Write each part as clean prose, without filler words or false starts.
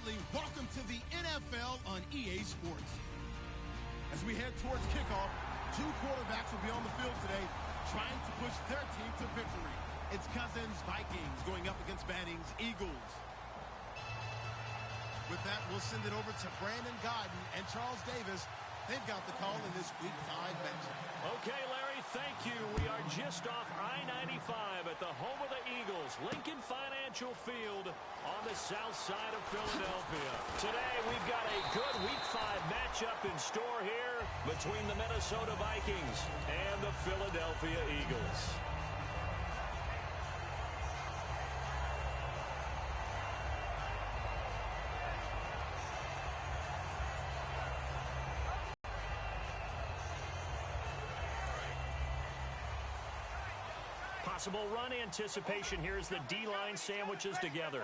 Bradley. Welcome to the NFL on EA Sports. As we head towards kickoff, two quarterbacks will be on the field today trying to push their team to victory. It's Cousins, Vikings, going up against Manning's Eagles. With that, we'll send it over to Brandon Godden and Charles Davis. They've got the call in this Week 5 matchup. Okay, Larry, thank you. We are just off I-95 at the home of the Eagles, Lincoln Financial Field on the south side of Philadelphia. Today, we've got a good Week 5 matchup in store here between the Minnesota Vikings and the Philadelphia Eagles. Possible run anticipation here as the D-line sandwiches together.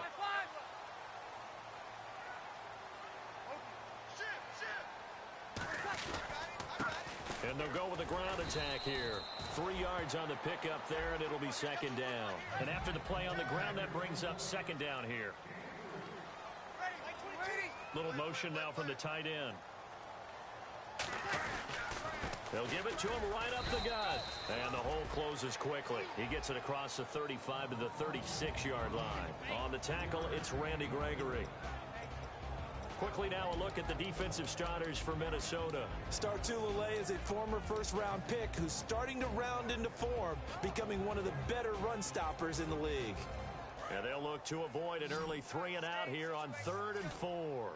And they'll go with a ground attack here. 3 yards on the pickup there, and it'll be second down. And after the play on the ground, that brings up second down here. Little motion now from the tight end. They'll give it to him right up the gut. And the hole closes quickly. He gets it across the 35 to the 36-yard line. On the tackle, it's Randy Gregory. Quickly now a look at the defensive starters for Minnesota. Star Tulele is a former first-round pick who's starting to round into form, becoming one of the better run stoppers in the league. And they'll look to avoid an early 3 and out here on 3rd and 4.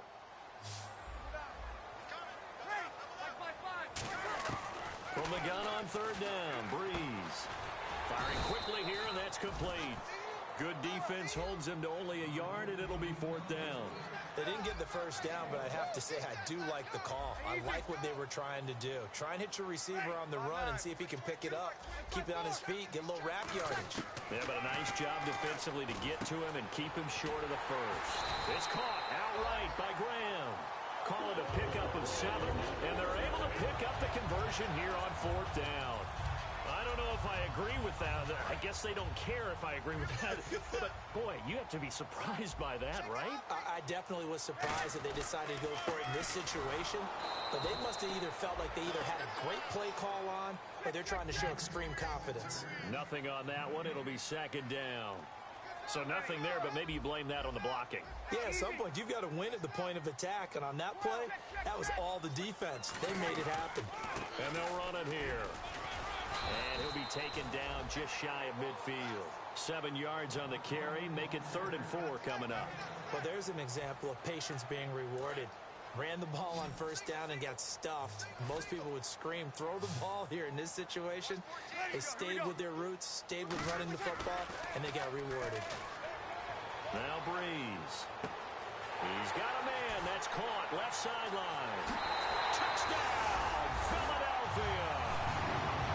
From the gun on 3rd down, Breeze. Firing quickly here, and that's complete. Good defense holds him to only a yard, and it'll be 4th down. They didn't get the first down, but I have to say I do like the call. I like what they were trying to do. Try and hit your receiver on the run and see if he can pick it up. Keep it on his feet, get a little wrap yardage. Yeah, but a nice job defensively to get to him and keep him short of the first. It's caught outright by Graham. Call it a pickup of 7, and they're able to pick up the conversion here on 4th down. I don't know if I agree with that. I guess they don't care if I agree with that. But, boy, you have to be surprised by that, right? I definitely was surprised that they decided to go for it in this situation. But they must have either felt like they either had a great play call on or they're trying to show extreme confidence. Nothing on that one. It'll be 2nd down. So nothing there, but maybe you blame that on the blocking. Yeah, at some point, you've got to win at the point of attack. And on that play, that was all the defense. They made it happen. And they'll run it here. And he'll be taken down just shy of midfield. 7 yards on the carry. Make it 3rd and 4 coming up. Well, there's an example of patience being rewarded. Ran the ball on 1st down and got stuffed. Most people would scream, throw the ball here in this situation. They stayed with their roots, stayed with running the football, and they got rewarded. Now Breeze. He's got a man. That's caught. Left sideline. Touchdown, Philadelphia.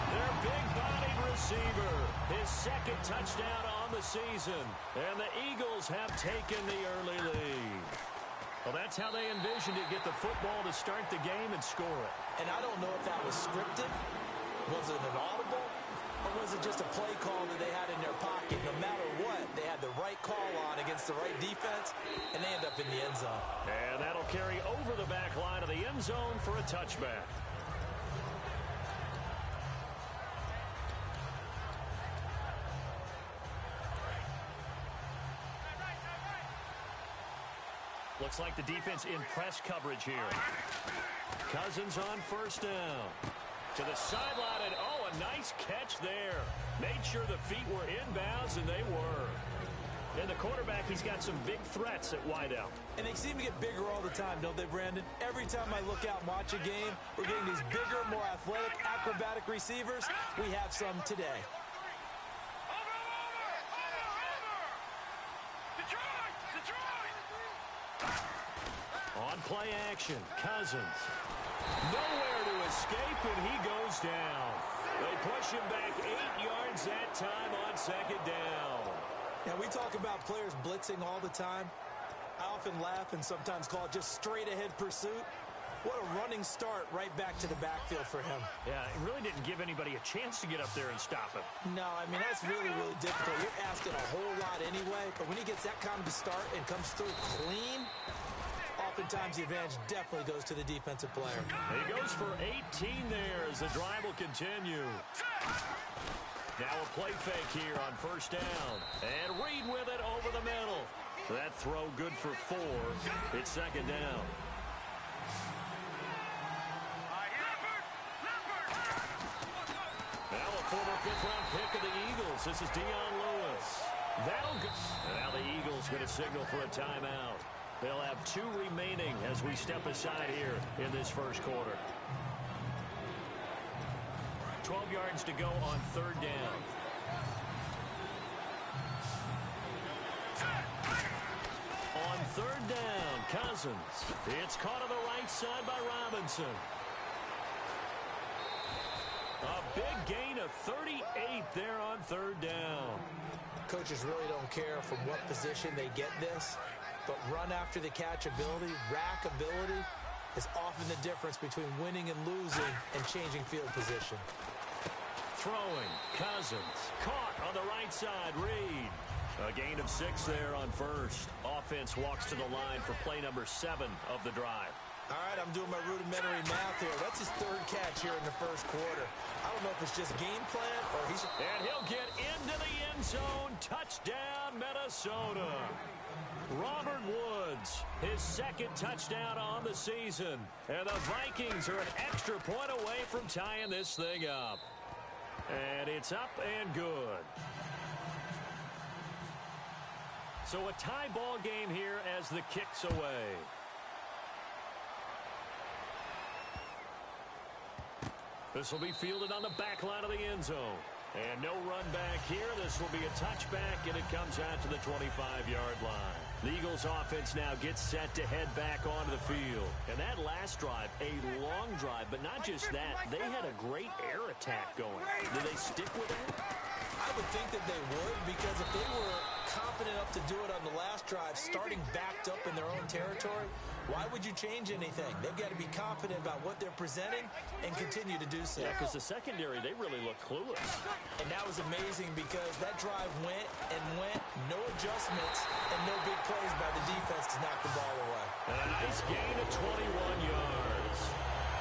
Their big-bodied receiver. His 2nd touchdown on the season. And the Eagles have taken the early lead. Well, that's how they envisioned it, get the football to start the game and score it. And I don't know if that was scripted. Was it an audible? Or was it just a play call that they had in their pocket? No matter what, they had the right call on against the right defense, and they end up in the end zone. And that'll carry over the back line of the end zone for a touchback. Looks like the defense in press coverage here. Cousins on 1st down. To the sideline, and oh, a nice catch there. Made sure the feet were inbounds, and they were. And the quarterback, he's got some big threats at wideout. And they seem to get bigger all the time, don't they, Brandon? Every time I look out and watch a game, we're getting these bigger, more athletic, acrobatic receivers. We have some today. On play action, Cousins. Nowhere to escape, and he goes down. They push him back 8 yards that time on 2nd down. Now, we talk about players blitzing all the time. I often laugh and sometimes call it just straight-ahead pursuit. What a running start right back to the backfield for him. Yeah, it really didn't give anybody a chance to get up there and stop him. No, I mean, that's really, really difficult. You're asking a whole lot anyway, but when he gets that kind of a start and comes through clean, oftentimes the advantage definitely goes to the defensive player. He goes for 18 there as the drive will continue. Now a play fake here on first down. And Reed with it over the middle. That throw good for 4. It's second down. Now a former 5th-round pick of the Eagles. This is Dion Lewis. That'll go. And now the Eagles going to signal for a timeout. They'll have 2 remaining as we step aside here in this first quarter. 12 yards to go on third down. On third down, Cousins. It's caught on the right side by Robinson. A big gain of 38 there on third down. Coaches really don't care from what position they get this, but run after the catch ability, rack ability, is often the difference between winning and losing and changing field position. Throwing, Cousins. Caught on the right side, Reed. A gain of 6 there on first. Offense walks to the line for play number 7 of the drive. All right, I'm doing my rudimentary math here. That's his 3rd catch here in the first quarter. I don't know if it's just game plan or he's... And he'll get into the end zone. Touchdown, Minnesota. Robert Woods, his 2nd touchdown on the season. And the Vikings are an extra point away from tying this thing up. And it's up and good. So a tie ball game here as the kick's away. This will be fielded on the back line of the end zone. And no run back here. This will be a touchback, and it comes out to the 25-yard line. The Eagles offense now gets set to head back onto the field. And that last drive, a long drive, but not just that. They had a great air attack going. Do they stick with it? I would think that they would, because if they were confident enough to do it on the last drive, starting backed up in their own territory, why would you change anything? They've got to be confident about what they're presenting and continue to do so. Yeah, because the secondary, they really look clueless. And that was amazing because that drive went and went, no adjustments, and no big plays by the defense to knock the ball away. And a nice gain of 21 yards.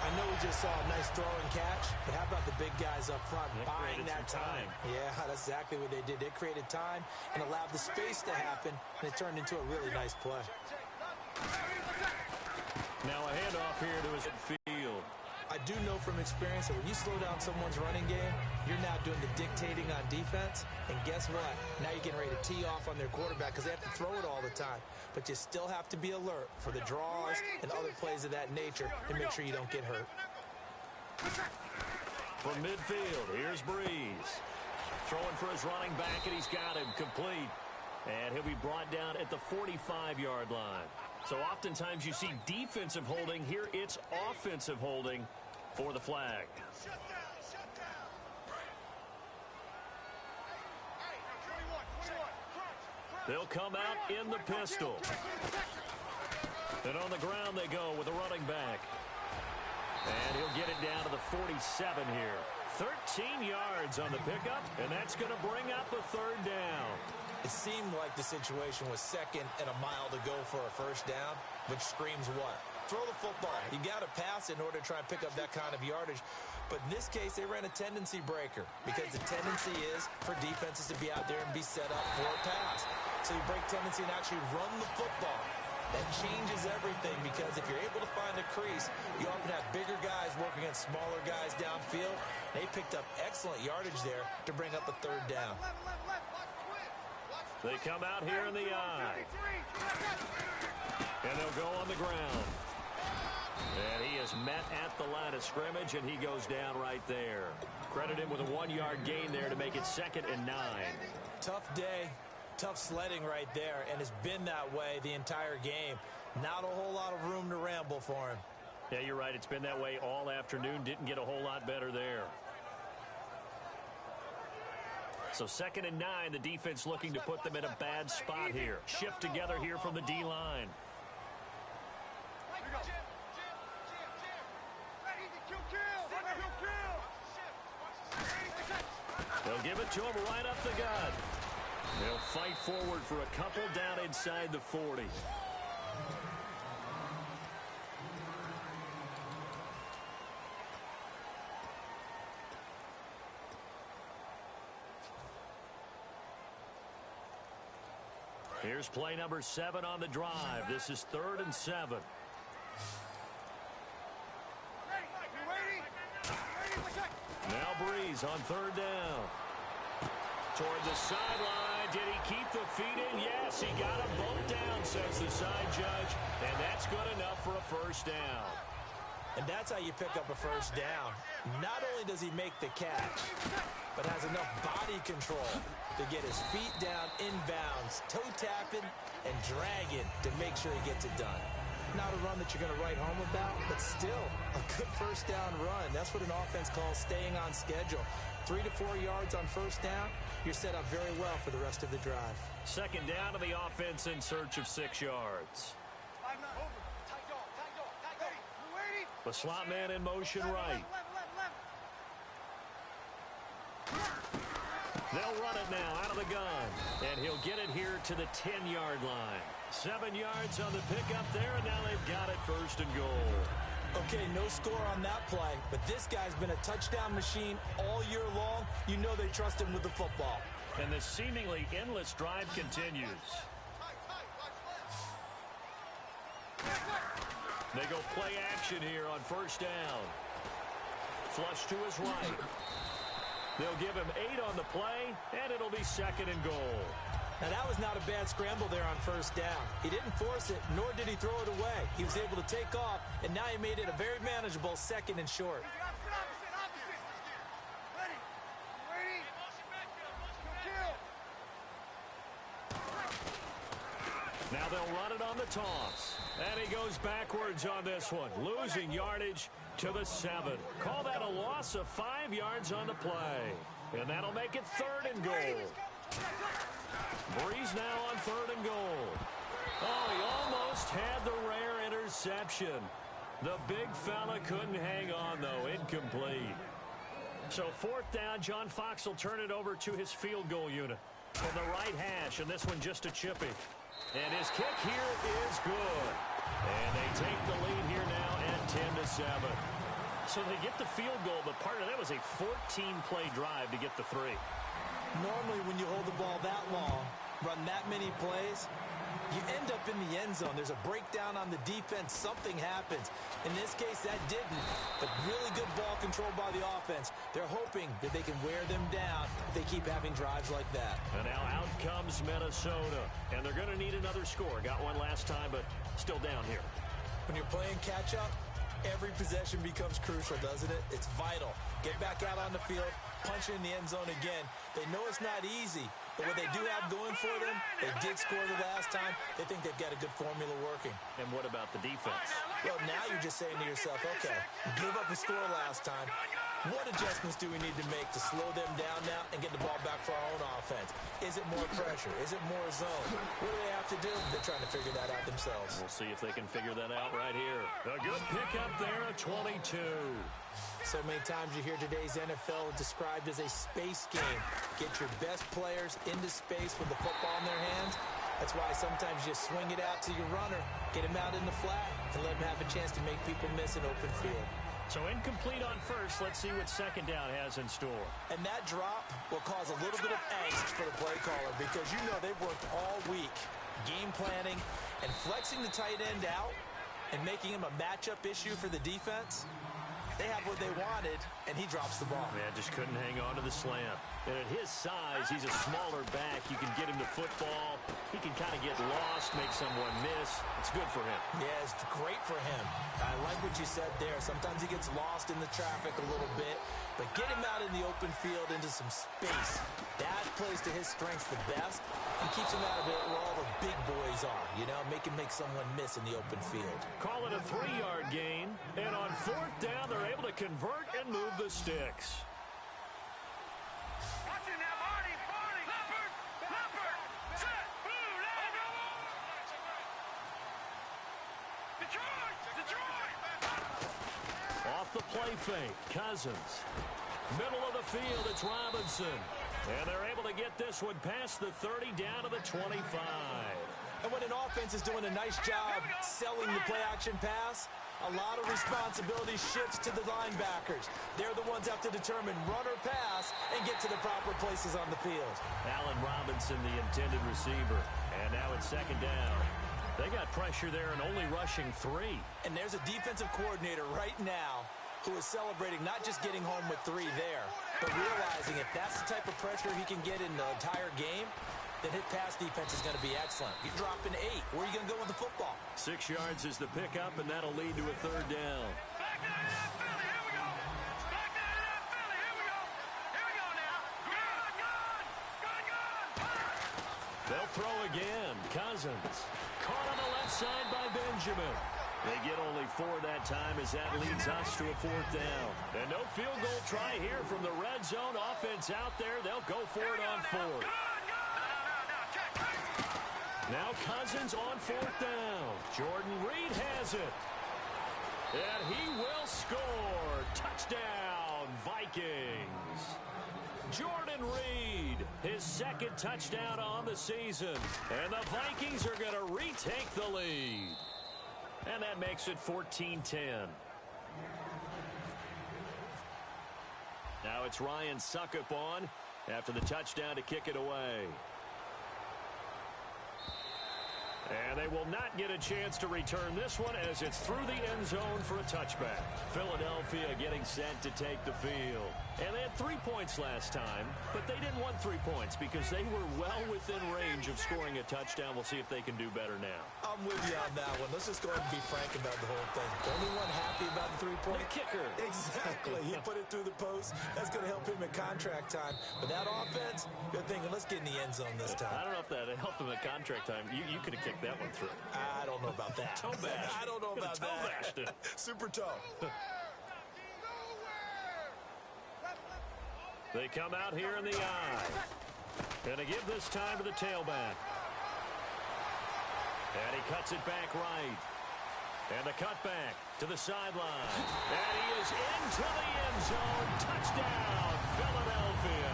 I know we just saw a nice throw and catch, but how about the big guys up front buying that time? Yeah, that's exactly what they did. They created time and allowed the space to happen, and it turned into a really nice play. Now a handoff here to his field. I do know from experience that when you slow down someone's running game, you're now doing the dictating on defense. And guess what? Now you're getting ready to tee off on their quarterback because they have to throw it all the time. But you still have to be alert for the draws and other plays of that nature to make sure you don't get hurt. From midfield, here's Breeze. Throwing for his running back, and he's got him complete. And he'll be brought down at the 45-yard line. So oftentimes you see defensive holding. Here it's offensive holding for the flag. They'll come out in the pistol. And on the ground they go with a running back. And he'll get it down to the 47 here. 13 yards on the pickup, and that's going to bring up a third down. It seemed like the situation was 2nd and a mile to go for a first down, which screams what? Throw the football. You got to pass in order to try and pick up that kind of yardage. But in this case, they ran a tendency breaker because the tendency is for defenses to be out there and be set up for a pass. So you break tendency and actually run the football. That changes everything because if you're able to find a crease, you often have bigger guys working against smaller guys downfield. They picked up excellent yardage there to bring up a third down. They come out here in the eye. And they'll go on the ground. And he is met at the line of scrimmage, and he goes down right there. Credit him with a 1-yard gain there to make it 2nd and 9. Tough day. Tough sledding right there, and it's been that way the entire game. Not a whole lot of room to ramble for him. Yeah, you're right. It's been that way all afternoon. Didn't get a whole lot better there. So 2nd and 9, the defense looking to put them in a bad spot here. Shift together here from the D-line. They'll give it to him right up the gut. They'll fight forward for a couple down inside the 40. Here's play number 7 on the drive. This is 3rd and 7. Now Breeze on 3rd down. Toward the sideline. Did he keep the feet in? Yes, he got them both down, says the side judge. And that's good enough for a first down. And that's how you pick up a first down. Not only does he make the catch, but has enough body control to get his feet down inbounds, toe tapping and dragging to make sure he gets it done. Not a run that you're going to write home about, but still a good first down run. That's what an offense calls staying on schedule. 3 to 4 yards on first down, you're set up very well for the rest of the drive. 2nd down to the offense in search of 6 yards. The slot man in motion right. They'll run it now out of the gun. And he'll get it here to the 10-yard line. 7 yards on the pickup there, and now they've got it 1st and goal. Okay, no score on that play, but this guy's been a touchdown machine all year long. You know they trust him with the football. And the seemingly endless drive continues. They go play action here on 1st down. Flush to his right. They'll give him 8 on the play, and it'll be 2nd and goal. Now, that was not a bad scramble there on 1st down. He didn't force it, nor did he throw it away. He was able to take off, and now he made it a very manageable 2nd and short. Now they'll run it on the toss. And he goes backwards on this one, losing yardage to the 7. Call that a loss of 5 yards on the play. And that'll make it 3rd and goal. Breeze now on 3rd and goal. Oh, he almost had the rare interception. The big fella couldn't hang on, though. Incomplete. So 4th down, John Fox will turn it over to his field goal unit. From the right hash, and this one just a chippy. And his kick here is good. And they take the lead here now at 10-7. So they get the field goal, but part of that was a 14-play drive to get the 3. Normally, when you hold the ball that long, run that many plays, you end up in the end zone. There's a breakdown on the defense. Something happens. In this case, that didn't. But really good ball control by the offense. They're hoping that they can wear them down if they keep having drives like that. And now out comes Minnesota. And they're going to need another score. Got one last time, but still down here. When you're playing catch-up, every possession becomes crucial, doesn't it? It's vital. Get back out on the field, punch in the end zone again. They know it's not easy, but what they do have going for them, they did score the last time. They think they've got a good formula working. And what about the defense? Well, now you're just saying to yourself, okay, give up a score last time. What adjustments do we need to make to slow them down now and get the ball back for our own offense? Is it more pressure? Is it more zone? What do they have to do? They're trying to figure that out themselves. We'll see if they can figure that out right here. A good pickup there at 22. So many times you hear today's NFL described as a space game. Get your best players into space with the football in their hands. That's why sometimes you swing it out to your runner, get him out in the flat, and let him have a chance to make people miss an open field. So incomplete on 1st. Let's see what 2nd down has in store. And that drop will cause a little bit of angst for the play caller because you know they've worked all week game planning and flexing the tight end out and making him a matchup issue for the defense. They have what they wanted, and he drops the ball. Yeah, just couldn't hang on to the slant. And at his size, he's a smaller back. You can get him to football. He can kind of get lost, make someone miss. It's good for him. Yeah, it's great for him. I like what you said there. Sometimes he gets lost in the traffic a little bit, but get him out in the open field into some space. That plays to his strengths the best and keeps him out of it where all the big boys are, you know, make someone miss in the open field. Call it a 3-yard gain, and on 4th down, they're able to convert and move the sticks. Off the play fake, Cousins. Middle of the field, it's Robinson. And they're able to get this one past the 30 down to the 25. And when an offense is doing a nice job selling the play-action pass, a lot of responsibility shifts to the linebackers. They're the ones that have to determine run or pass and get to the proper places on the field. Allen Robinson, the intended receiver. And now it's second down. They got pressure there and only rushing 3. And there's a defensive coordinator right now who is celebrating not just getting home with 3 there, but realizing if that's the type of pressure he can get in the entire game, then his pass defense is going to be excellent. You're dropping 8. Where are you going to go with the football? 6 yards is the pickup, and that'll lead to a third down. Back out of that Philly. Here we go. Back out of that Philly. Here we go. Here we go now. Good. They'll throw again. Cousins. Caught on the left side by Benjamin. They get only 4 that time as that leads us to a 4th down. And no field goal try here from the red zone. Offense out there. They'll go for it on 4th. Now Cousins on 4th down. Jordan Reed has it. And he will score. Touchdown, Vikings. Jordan Reed, his 2nd touchdown on the season. And the Vikings are going to retake the lead. And that makes it 14-10. Now it's Ryan Suckup on after the touchdown to kick it away. And they will not get a chance to return this one as it's through the end zone for a touchback. Philadelphia getting set to take the field. And they had 3 points last time, but they didn't want 3 points because they were well within range of scoring a touchdown. We'll see if they can do better now. I'm with you on that one. Let's just go ahead and be frank about the whole thing. The only one happy about the 3-point? The kicker. Exactly. He put it through the post. That's going to help him in contract time. But that offense, you're thinking, let's get in the end zone this time. I don't know if that helped him in contract time. You could have kicked that one through. I don't know about that. Toe bash. I don't know about toe that. Bashed it. Super toe. They come out here in the eye. Gonna give this time to the tailback. And he cuts it back right. And the cutback to the sideline. And he is into the end zone. Touchdown, Philadelphia.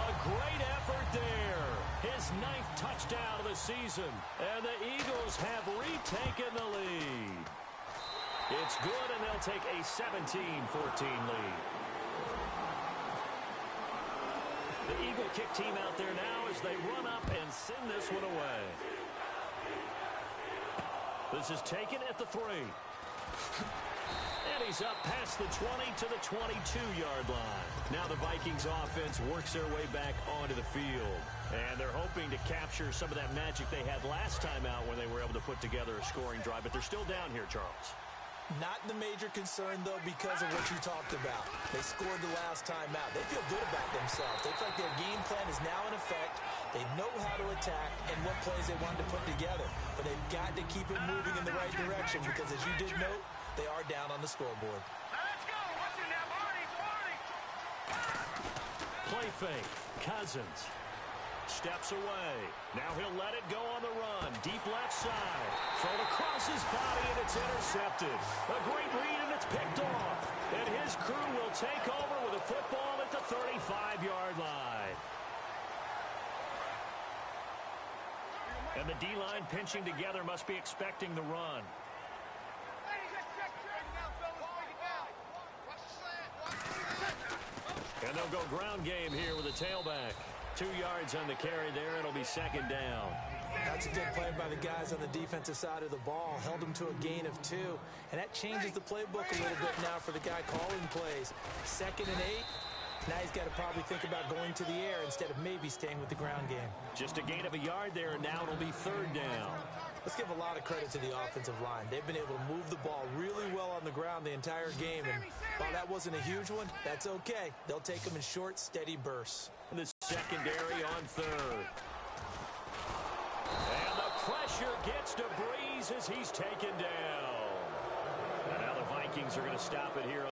A great effort there. His 9th touchdown of the season. And the Eagles have retaken the lead. It's good, and they'll take a 17-14 lead. The Eagle kick team out there now as they run up and send this one away. This is taken at the 3. And he's up past the 20 to the 22-yard line. Now the Vikings offense works their way back onto the field. And they're hoping to capture some of that magic they had last time out when they were able to put together a scoring drive. But they're still down here, Charles. Not the major concern, though, because of what you talked about. They scored the last time out. They feel good about themselves. They feel like their game plan is now in effect. They know how to attack and what plays they want to put together. But they've got to keep it moving in the right direction because, as you did note, they are down on the scoreboard. Let's go. What's in that party? Play fake. Cousins steps away. Now he'll let it go on the run. Deep left side. Thrown across his body, and it's intercepted. A great read, and it's picked off. And his crew will take over with a football at the 35-yard line. And the D-line pinching together must be expecting the run. And they'll go ground game here with a tailback. 2 yards on the carry there. It'll be second down. That's a good play by the guys on the defensive side of the ball. Held them to a gain of 2. And that changes the playbook a little bit now for the guy calling plays. 2nd and 8. Now he's got to probably think about going to the air instead of maybe staying with the ground game. Just a gain of a yard there, and now it'll be third down. Let's give a lot of credit to the offensive line. They've been able to move the ball really well on the ground the entire game. And while that wasn't a huge one, that's okay. They'll take them in short, steady bursts. And the secondary on third. And the pressure gets to Breeze as he's taken down. And now the Vikings are going to stop it here on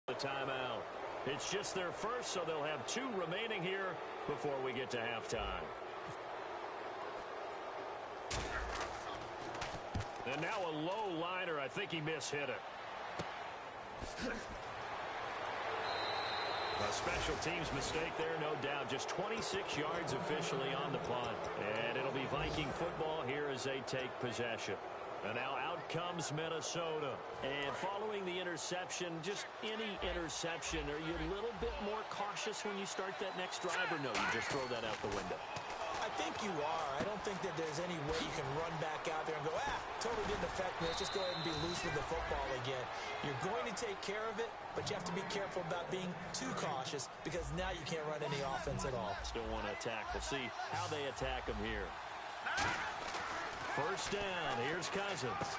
the timeout. It's just their first, so they'll have 2 remaining here before we get to halftime. And now a low liner. I think he mishit it. A special teams mistake there, no doubt. Just 26 yards officially on the punt. And it'll be Viking football here as they take possession. And now out comes Minnesota. And following the interception, just any interception, are you a little bit more cautious when you start that next drive, or no, you just throw that out the window? I think you are. I don't think that there's any way you can run back out there and go, totally didn't affect me. Let's just go ahead and be loose with the football again. You're going to take care of it, but you have to be careful about being too cautious because now you can't run any offense at all. Still want to attack. We'll see how they attack him here. First down. Here's Cousins.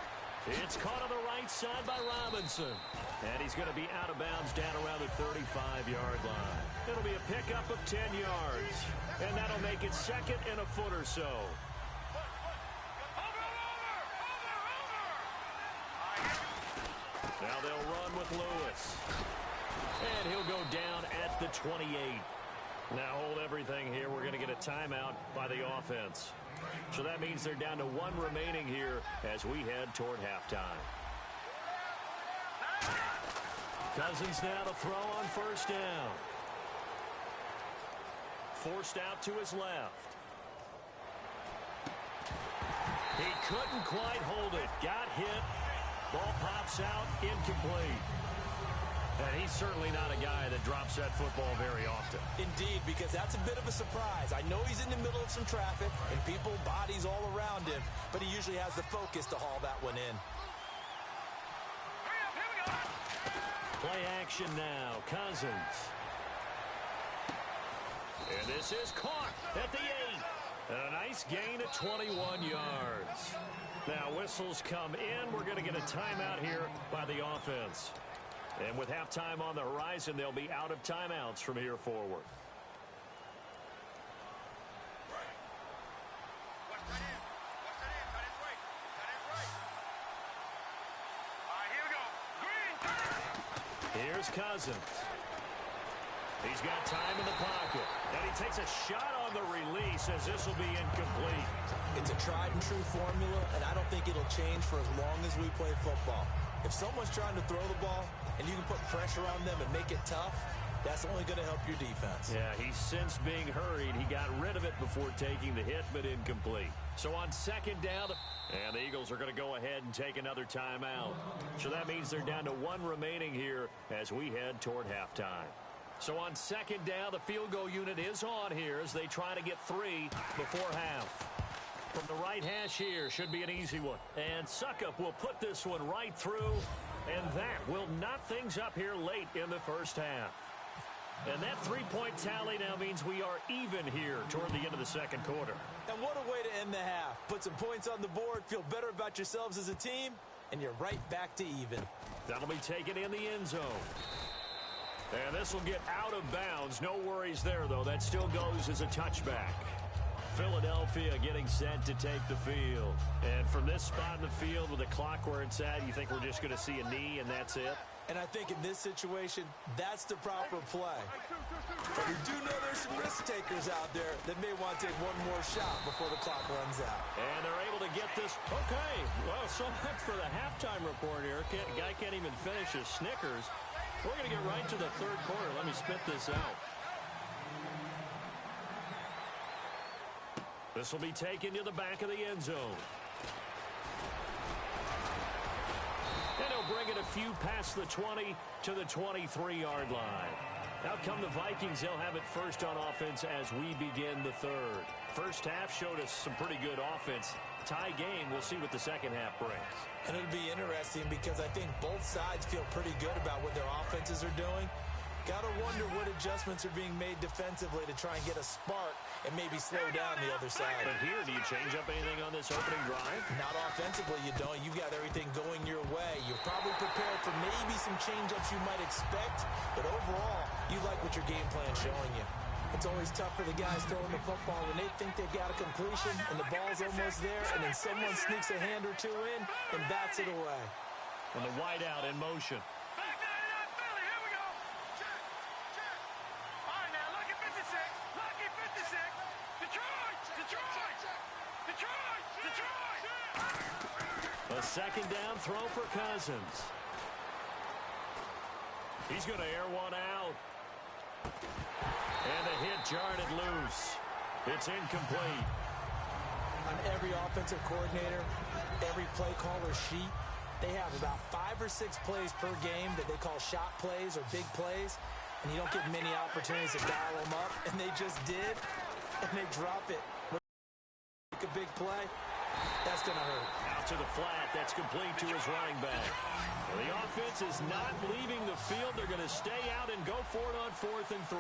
It's caught on the right side by Robinson. And he's going to be out of bounds down around the 35-yard line. It'll be a pickup of 10 yards. And that'll make it second and a foot or so. Now they'll run with Lewis. And he'll go down at the 28. Now hold everything here. We're going to get a timeout by the offense. So that means they're down to one remaining here as we head toward halftime. Cousins now to throw on first down. Forced out to his left. He couldn't quite hold it. Got hit. Ball pops out. Incomplete. And he's certainly not a guy that drops that football very often. Indeed, because that's a bit of a surprise. I know he's in the middle of some traffic and people, bodies all around him, but he usually has the focus to haul that one in. Play action now. Cousins. And this is caught at the 8. And a nice gain at 21 yards. Now whistles come in. We're going to get a timeout here by the offense. And with halftime on the horizon, they'll be out of timeouts from here forward. Here's Cousins. He's got time in the pocket. And he takes a shot on the release as this will be incomplete. It's a tried and true formula, and I don't think it'll change for as long as we play football. If someone's trying to throw the ball and you can put pressure on them and make it tough, that's only going to help your defense. Yeah, he's since being hurried. He got rid of it before taking the hit, but incomplete. So on second down, and the Eagles are going to go ahead and take another timeout. So that means they're down to one remaining here as we head toward halftime. So on second down, the field goal unit is on here as they try to get 3 before half. From the right hash here, should be an easy one. And Suckup will put this one right through, and that will knot things up here late in the first half. And that three-point tally now means we are even here toward the end of the second quarter. And what a way to end the half. Put some points on the board, feel better about yourselves as a team, and you're right back to even. That'll be taken in the end zone. And this will get out of bounds. No worries there, though. That still goes as a touchback. Philadelphia getting set to take the field. And from this spot in the field with the clock where it's at, you think we're just going to see a knee and that's it? And I think in this situation, that's the proper play. But we do know there's some risk takers out there that may want to take one more shot before the clock runs out. And they're able to get this. Okay, well, so much for the halftime report here. Guy can't even finish his Snickers. We're going to get right to the third quarter. Let me spit this out. This will be taken to the back of the end zone. And he'll bring it a few past the 20 to the 23-yard line. Out come the Vikings. They'll have it first on offense as we begin the third. First half showed us some pretty good offense. Tie game. We'll see what the second half brings. And it'll be interesting because I think both sides feel pretty good about what their offenses are doing. Got to wonder what adjustments are being made defensively to try and get a spark and maybe slow down the other side. But here, do you change up anything on this opening drive? Not offensively, you don't. You've got everything going your way. You've probably prepared for maybe some change-ups you might expect, but overall, you like what your game plan's showing you. It's always tough for the guys throwing the football when they think they've got a completion and the ball's almost there, and then someone sneaks a hand or two in and bats it away. And the wideout in motion. A second down throw for Cousins. He's going to air one out. And the hit jarred it loose. It's incomplete. On every offensive coordinator, every play caller sheet, they have about 5 or 6 plays per game that they call shot plays or big plays, and you don't get many opportunities to dial them up, and they just did, and they drop it. big play, that's going to hurt. Out to the flat. That's complete to his running back. Well, the offense is not leaving the field. They're going to stay out and go for it on 4th and 3.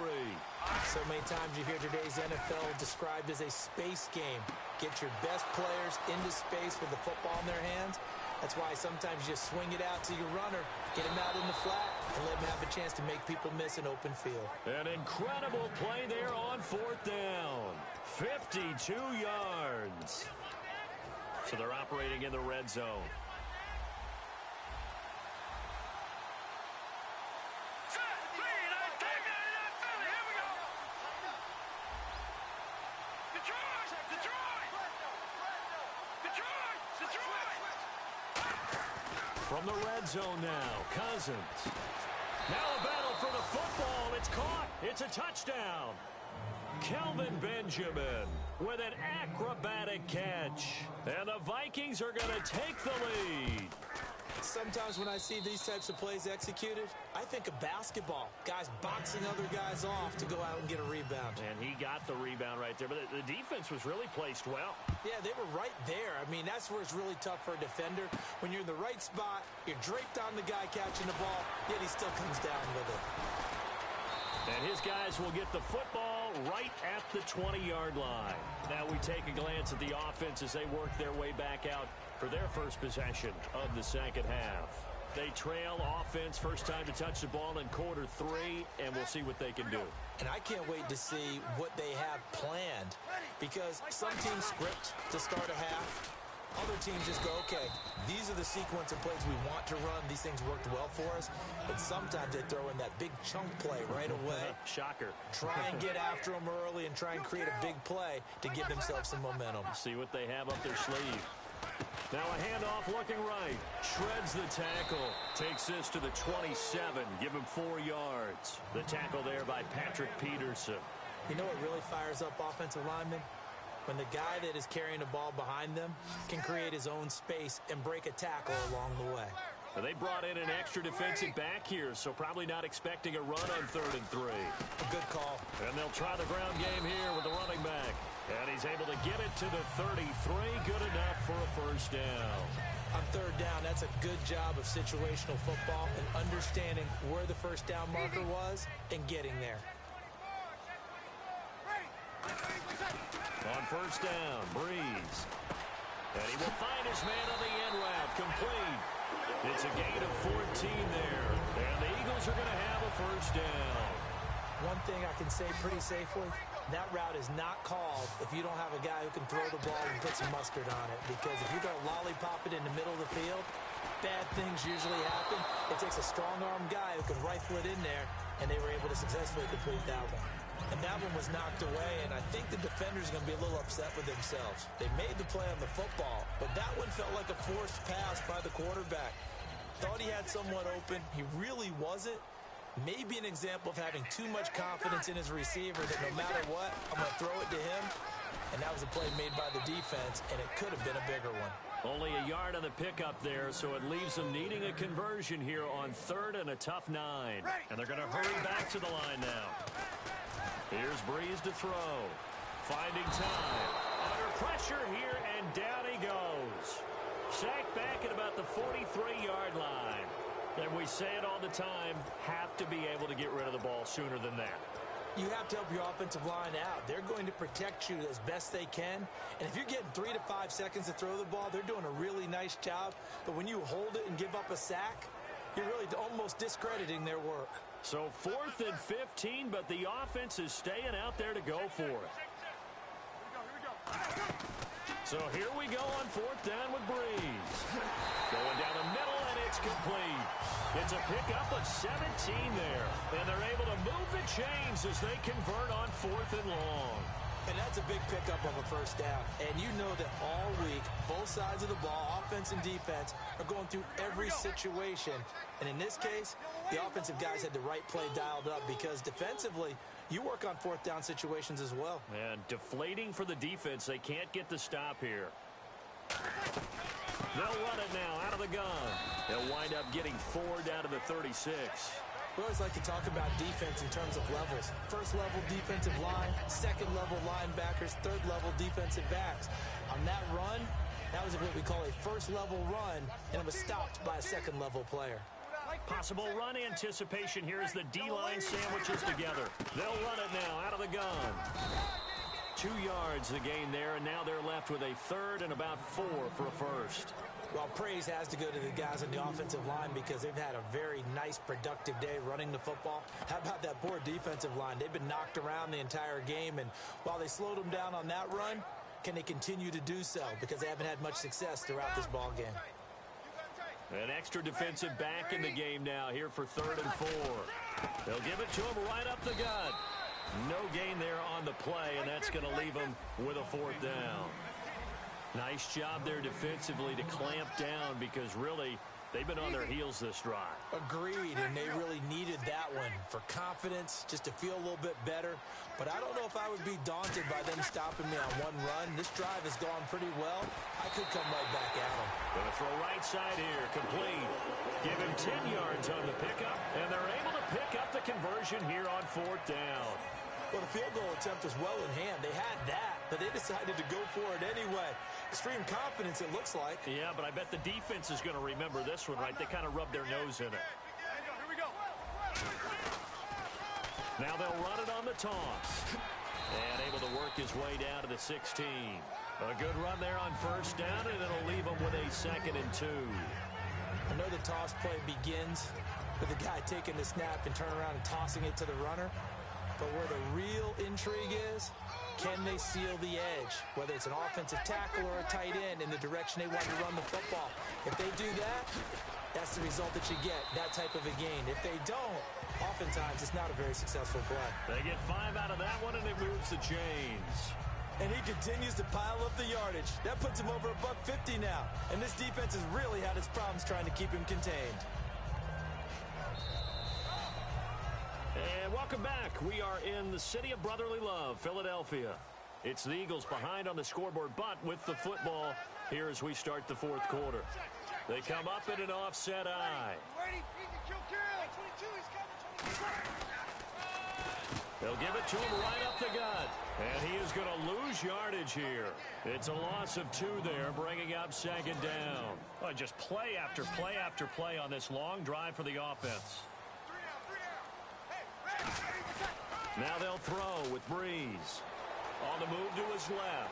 So many times you hear today's NFL described as a space game. Get your best players into space with the football in their hands. That's why sometimes you just swing it out to your runner, get him out in the flat, and let him have a chance to make people miss an open field. An incredible play there on 4th down. 52 yards. So they're operating in the red zone. From the red zone now, Cousins. Now a battle for the football. It's caught. It's a touchdown. Kelvin Benjamin with an acrobatic catch. And the Vikings are going to take the lead. Sometimes when I see these types of plays executed, I think of basketball. Guys boxing other guys off to go out and get a rebound. And he got the rebound right there, but the defense was really placed well. Yeah, they were right there. I mean, that's where it's really tough for a defender. When you're in the right spot, you're draped on the guy catching the ball, yet he still comes down with it. And his guys will get the football right at the 20-yard line. Now we take a glance at the offense as they work their way back out for their first possession of the second half. They trail offense, first time to touch the ball in quarter 3, and we'll see what they can do. And I can't wait to see what they have planned, because some teams script to start a half. Other teams just go, okay, these are the sequence of plays we want to run. These things worked well for us. And sometimes they throw in that big chunk play right away. Shocker. Try and get after them early and try and create a big play to give themselves some momentum. See what they have up their sleeve. Now a handoff looking right. Shreds the tackle. Takes this to the 27. Give him 4 yards. The tackle there by Patrick Peterson. You know what really fires up offensive linemen? When the guy that is carrying the ball behind them can create his own space and break a tackle along the way. Well, they brought in an extra defensive back here, so probably not expecting a run on 3rd and 3. A good call. And they'll try the ground game here with the running back. And he's able to get it to the 33. Good enough for a first down. On 3rd down, that's a good job of situational football and understanding where the first down marker was and getting there. On 1st down, Breeze. And he will find his man on the end route. Complete. It's a gain of 14 there. And the Eagles are going to have a first down. One thing I can say pretty safely, that route is not called if you don't have a guy who can throw the ball and put some mustard on it. Because if you're going to lollipop it in the middle of the field, bad things usually happen. It takes a strong-armed guy who can rifle it in there, and they were able to successfully complete that one. And that one was knocked away, and I think the defenders are going to be a little upset with themselves. They made the play on the football, but that one felt like a forced pass by the quarterback. Thought he had someone open. He really wasn't. Maybe an example of having too much confidence in his receiver that no matter what, I'm going to throw it to him. And that was a play made by the defense, and it could have been a bigger one. Only a yard on the pickup there, so it leaves them needing a conversion here on 3rd and a tough 9. And they're going to hurry back to the line now. Here's Breeze to throw. Finding time. Under pressure here, and down he goes. Sacked back at about the 43-yard line. And we say it all the time, have to be able to get rid of the ball sooner than that. You have to help your offensive line out. They're going to protect you as best they can. And if you're getting 3 to 5 seconds to throw the ball, they're doing a really nice job. But when you hold it and give up a sack, you're really almost discrediting their work. So 4th and 15, but the offense is staying out there to go for it. So here we go on 4th down with Breeze. Going down the middle, and it's complete. It's a pickup of 17 there. And they're able to move the chains as they convert on 4th and long. And that's a big pickup of a first down. And you know that all week, both sides of the ball, offense and defense, are going through every situation. And in this case, the offensive guys had the right play dialed up because defensively, you work on 4th down situations as well. And deflating for the defense. They can't get the stop here. They'll run it now out of the gun. They'll wind up getting 4 down to the 36. We always like to talk about defense in terms of levels. First-level defensive line, second-level linebackers, third-level defensive backs. On that run, that was what we call a first-level run, and it was stopped by a second-level player. Possible run anticipation here as the D-line sandwiches together. They'll run it now out of the gun. 2 yards the gain there, and now they're left with a third and about 4 for a first. Well, praise has to go to the guys on the offensive line because they've had a very nice, productive day running the football. How about that poor defensive line? They've been knocked around the entire game, and while they slowed them down on that run, can they continue to do so? Because they haven't had much success throughout this ball game. An extra defensive back in the game now here for 3rd and 4. They'll give it to him right up the gut. No gain there on the play, and that's going to leave him with a 4th down. Nice job there defensively to clamp down because really they've been on their heels this drive. Agreed, and they really needed that one for confidence, just to feel a little bit better. But I don't know if I would be daunted by them stopping me on one run. This drive has gone pretty well. I could come right back at them. Going to throw right side here, complete. Give him 10 yards on the pickup, and they're able to pick up the conversion here on 4th down. Well, the field goal attempt was well in hand. They had that, but they decided to go for it anyway. Extreme confidence, it looks like. Yeah, but I bet the defense is going to remember this one, right? They kind of rubbed their nose in it. Here we go. Now they'll run it on the toss. And able to work his way down to the 16. A good run there on 1st down, and it'll leave him with a 2nd and 2. I know the toss play begins with the guy taking the snap and turning around and tossing it to the runner. But where the real intrigue is, can they seal the edge? Whether it's an offensive tackle or a tight end in the direction they want to run the football. If they do that, that's the result that you get, that type of a gain. If they don't, oftentimes it's not a very successful play. They get 5 out of that one, and it moves the chains. And he continues to pile up the yardage. That puts him over $150 now. And this defense has really had its problems trying to keep him contained. And welcome back. We are in the city of brotherly love, Philadelphia. It's the Eagles behind on the scoreboard, but with the football here as we start the 4th quarter. They come up in an offset eye. They'll give it to him right up the gut. And he is going to lose yardage here. It's a loss of 2 there, bringing up 2nd down. Oh, just play after play after play on this long drive for the offense. Now they'll throw with Breeze. On the move to his left.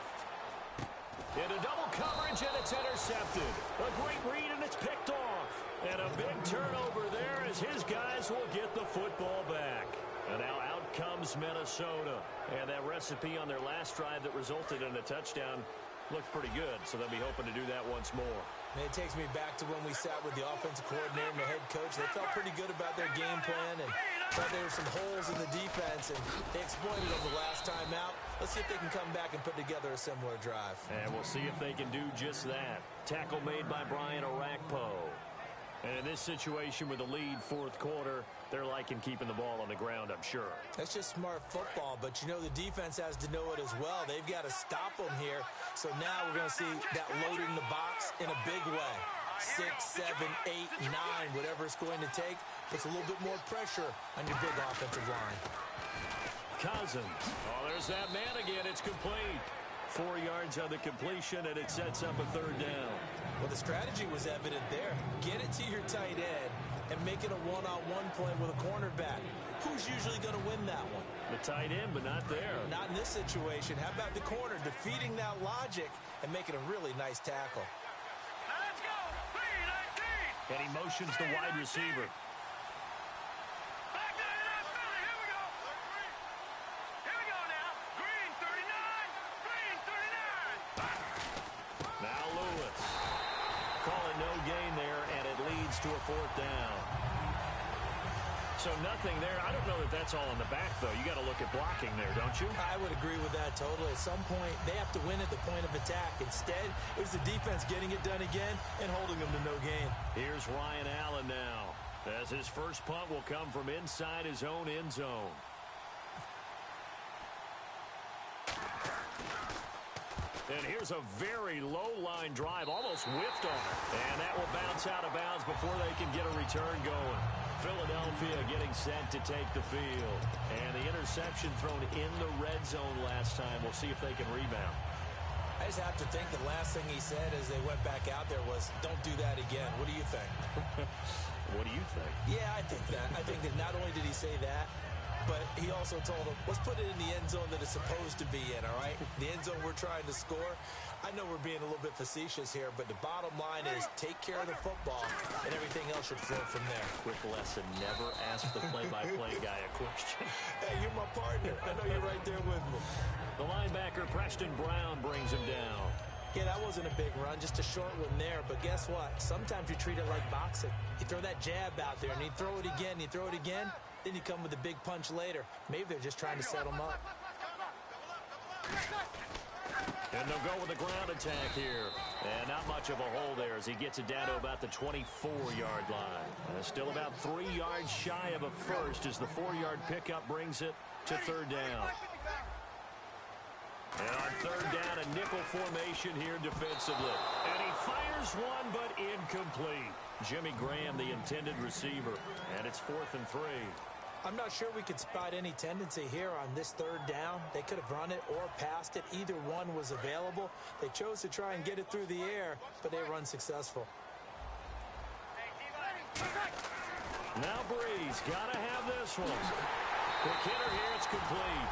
Into double coverage, and it's intercepted. A great read, and it's picked off. And a big turnover there as his guys will get the football back. And now out comes Minnesota. And that recipe on their last drive that resulted in a touchdown looked pretty good, so they'll be hoping to do that once more. And it takes me back to when we sat with the offensive coordinator and the head coach. They felt pretty good about their game plan and thought there were some holes in the defense, and they exploited them the last time out. Let's see if they can come back and put together a similar drive. And we'll see if they can do just that. Tackle made by Brian Orakpo. And in this situation with the lead 4th quarter, they're liking keeping the ball on the ground, I'm sure. That's just smart football, but you know the defense has to know it as well. They've got to stop them here. So now we're going to see that loading the box in a big way. 6, 7, 8, 9, whatever it's going to take, puts a little bit more pressure on your big offensive line. Cousins. Oh, there's that man again. It's complete. 4 yards on the completion, and it sets up a 3rd down. Well, the strategy was evident there. Get it to your tight end and make it a one-on-one play with a cornerback. Who's usually going to win that one? The tight end, but not there. Not in this situation. How about the corner defeating that logic and making a really nice tackle? Let's go. 3-19. And he motions the wide receiver. Back to that Philly. Here we go. Here we go now. Green 39. Green 39. Now Lewis. Calling no gain there, and it leads to a 4th down. So nothing there. I don't know that that's all in the back, though. You got to look at blocking there, don't you? I would agree with that totally. At some point, they have to win at the point of attack. Instead, it was the defense getting it done again and holding them to no gain. Here's Ryan Allen now, as his first punt will come from inside his own end zone. And here's a very low-line drive, almost whiffed on it. And that will bounce out of bounds before they can get a return going. Philadelphia getting set to take the field. And the interception thrown in the red zone last time. We'll see if they can rebound. I just have to think the last thing he said as they went back out there was, don't do that again. What do you think? What do you think? Yeah, I think that. I think that not only did he say that, but he also told them, let's put it in the end zone that it's supposed to be in, all right? The end zone we're trying to score. I know we're being a little bit facetious here, but the bottom line is take care of the football, and everything else should flow from there. Quick lesson, never ask the play-by-play guy a question. Hey, you're my partner. I know you're right there with me. The linebacker, Preston Brown, brings him down. Yeah, that wasn't a big run, just a short one there. But guess what? Sometimes you treat it like boxing. You throw that jab out there, and you throw it again, then you come with a big punch later. Maybe they're just trying to set him up. And they'll go with a ground attack here. And not much of a hole there as he gets it down to about the 24-yard line. And still about 3 yards shy of a first as the 4-yard pickup brings it to third down. And on third down, a nickel formation here defensively. And he fires one, but incomplete. Jimmy Graham, the intended receiver. And it's 4th and 3. I'm not sure we could spot any tendency here on this third down. They could have run it or passed it. Either one was available. They chose to try and get it through the air, but they were unsuccessful. Now Breeze, gotta have this one. Quick hitter here, it's complete.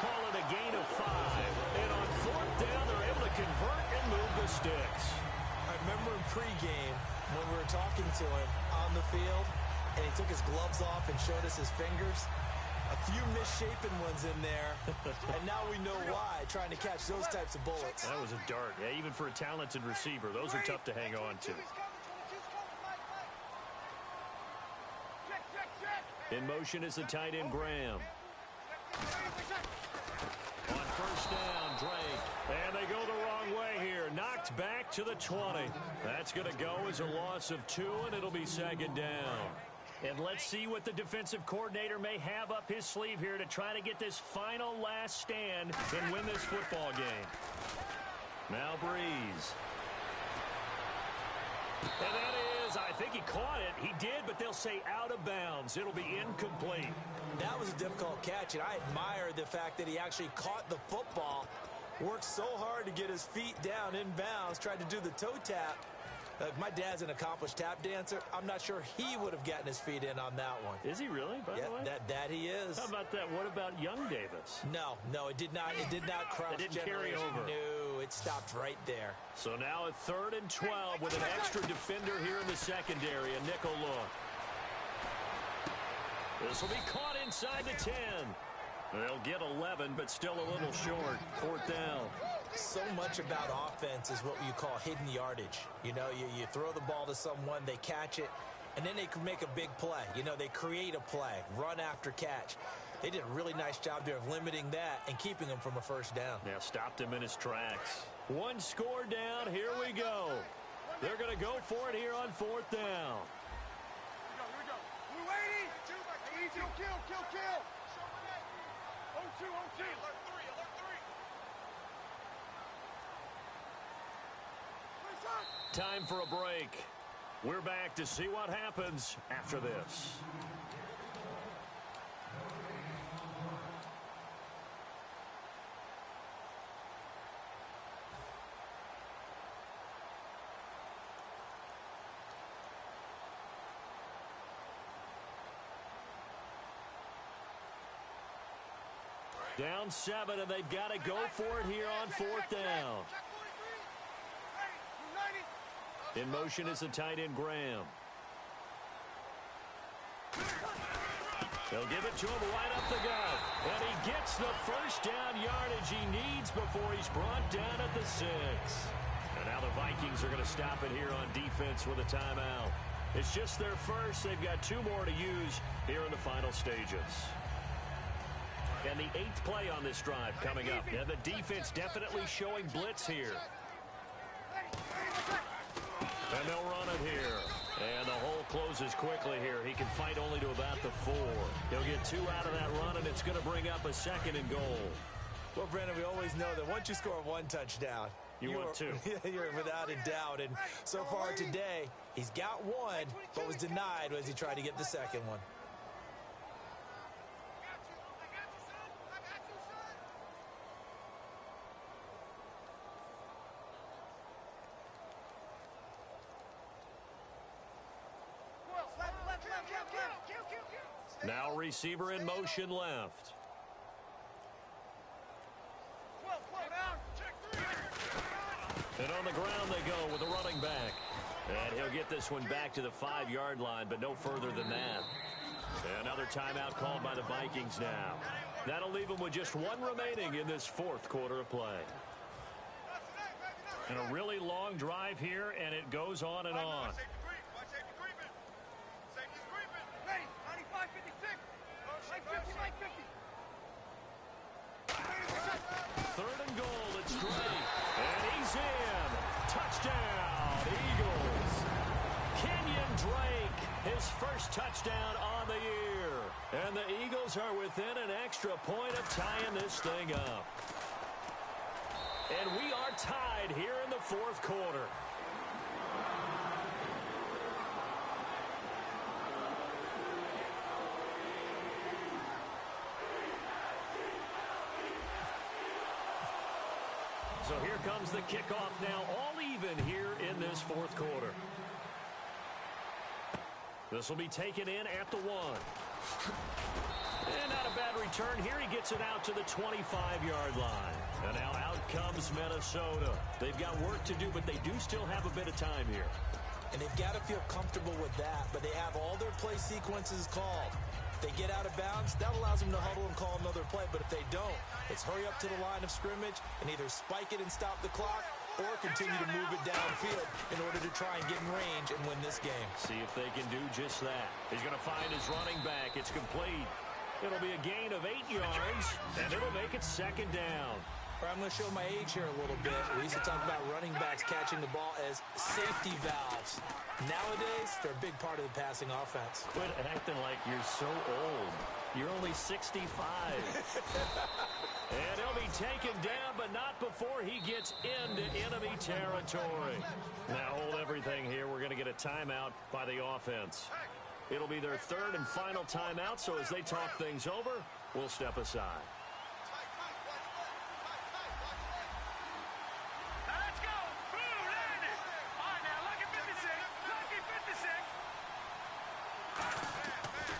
Call it a gain of 5. And on fourth down, they're able to convert and move the sticks. I remember in pregame when we were talking to him on the field, and he took his gloves off and showed us his fingers. A few misshapen ones in there, and now we know why, trying to catch those types of bullets. That was a dart. Yeah, even for a talented receiver, those are tough to hang on to. In motion is the tight end, Graham. On first down, Drake. And they go the wrong way here. Knocked back to the 20. That's going to go as a loss of 2, and it'll be second down. And let's see what the defensive coordinator may have up his sleeve here to try to get this final last stand and win this football game. Now Breeze. And that is, I think he caught it. He did, but they'll say out of bounds. It'll be incomplete. That was a difficult catch, and I admire the fact that he actually caught the football, worked so hard to get his feet down in bounds, tried to do the toe tap. My dad's an accomplished tap dancer. I'm not sure he would have gotten his feet in on that one. Is he really, by the way? That he is. How about that? What about young Davis? No, it did not cross. It didn't carry over. No, it stopped right there. So now a 3rd and 12 with an extra defender here in the secondary. A nickel look. This will be caught inside the 10. They'll get 11, but still a little short. 4th down. So much about offense is what you call hidden yardage. You know, you throw the ball to someone, they catch it, and then they can make a big play. You know, they create a play, run after catch. They did a really nice job there of limiting that and keeping him from a first down. Yeah, stopped him in his tracks. 1 score down. Here we go. They're going to go for it here on 4th down. Here we go. We're waiting. Easy. Kill. 0-2. Alert 3. Time for a break. We're back to see what happens after this. Down 7, and they've got to go for it here on 4th down. In motion is the tight end, Graham. They'll give it to him right up the gut. And he gets the first down yardage he needs before he's brought down at the 6. And now the Vikings are going to stop it here on defense with a timeout. It's just their first. They've got 2 more to use here in the final stages. And the 8th play on this drive coming up. And the defense definitely showing blitz here. And they'll run it here. And the hole closes quickly here. He can fight only to about the 4. He'll get 2 out of that run, and it's going to bring up a 2nd and goal. Well, Brandon, we always know that once you score 1 touchdown, You want two. You're without a doubt. And so far today, he's got one, but was denied as he tried to get the second one. Now receiver in motion left. And on the ground they go with a running back. And he'll get this one back to the 5-yard line, but no further than that. Another timeout called by the Vikings now. That'll leave them with just one remaining in this fourth quarter of play. And a really long drive here, and it goes on and on. Third and goal, it's Drake. And he's in. Touchdown, Eagles. Kenyon Drake, his first touchdown on the year. And the Eagles are within an extra point of tying this thing up. And we are tied here in the fourth quarter. So here comes the kickoff now, all even here in this fourth quarter. This will be taken in at the 1. And not a bad return here. He gets it out to the 25-yard line. And now out comes Minnesota. They've got work to do, but they do still have a bit of time here. And they've got to feel comfortable with that, but they have all their play sequences called. If they get out of bounds, that allows them to huddle and call another play. But if they don't, it's hurry up to the line of scrimmage and either spike it and stop the clock or continue to move it downfield in order to try and get in range and win this game. See if they can do just that. He's going to find his running back. It's complete. It'll be a gain of 8 yards, and it'll make it second down. I'm going to show my age here a little bit. We used to talk about running backs catching the ball as safety valves. Nowadays, they're a big part of the passing offense. Quit acting like you're so old. You're only 65. And he'll be taken down, but not before he gets into enemy territory. Now hold everything here. We're going to get a timeout by the offense. It'll be their third and final timeout, so as they talk things over, we'll step aside.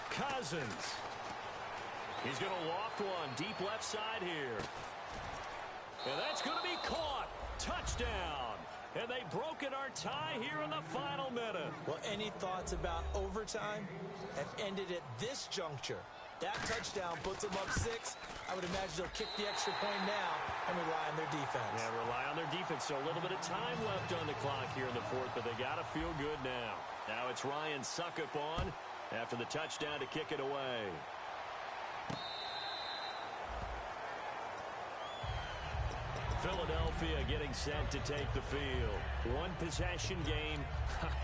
Cousins. He's going to loft one deep left side here. And that's going to be caught. Touchdown. And they've broken our tie here in the final minute. Well, any thoughts about overtime? Have ended at this juncture. That touchdown puts them up 6. I would imagine they'll kick the extra point now and rely on their defense. Yeah, rely on their defense. So a little bit of time left on the clock here in the fourth, but they got to feel good now. Now it's Ryan Suckup on after the touchdown to kick it away. Philadelphia getting set to take the field. One possession game.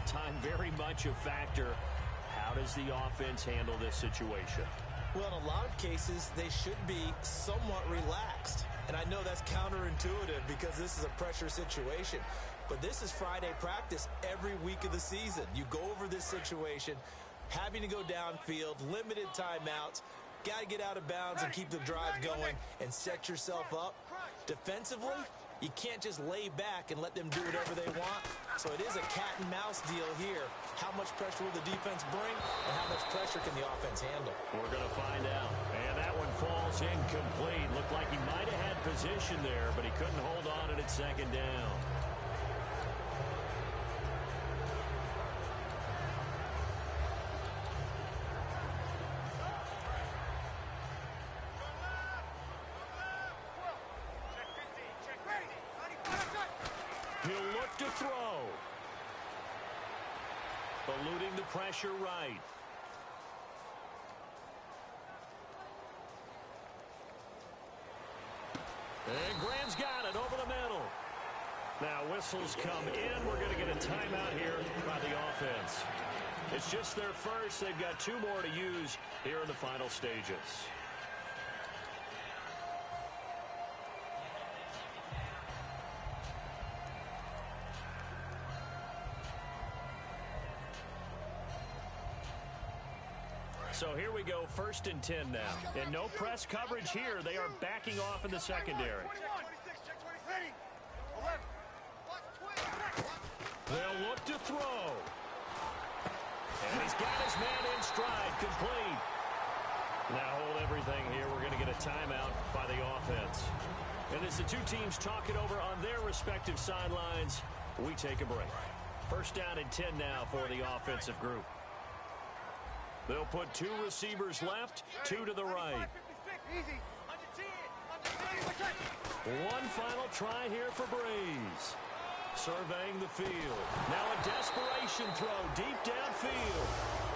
Time very much a factor. How does the offense handle this situation? Well, in a lot of cases, they should be somewhat relaxed. And I know that's counterintuitive because this is a pressure situation. But this is Friday practice every week of the season. You go over this situation, having to go downfield, limited timeouts, got to get out of bounds and keep the drive going and set yourself up. Defensively, you can't just lay back and let them do whatever they want. So it is a cat and mouse deal here. How much pressure will the defense bring and how much pressure can the offense handle? We're going to find out. And that one falls incomplete. Looked like he might have had position there, but he couldn't hold on at second down. He'll look to throw. Eluding the pressure right. And Graham's got it over the middle. Now whistles come in. We're going to get a timeout here by the offense. It's just their first. They've got 2 more to use here in the final stages. So here we go, 1st and 10 now. And no press coverage here. They are backing off in the secondary. They'll look to throw. And he's got his man in stride, complete. Now hold everything here. We're going to get a timeout by the offense. And as the two teams talk it over on their respective sidelines, we take a break. 1st down and 10 now for the offensive group. They'll put 2 receivers left, 2 to the right. One final try here for Breeze. Surveying the field. Now a desperation throw deep downfield.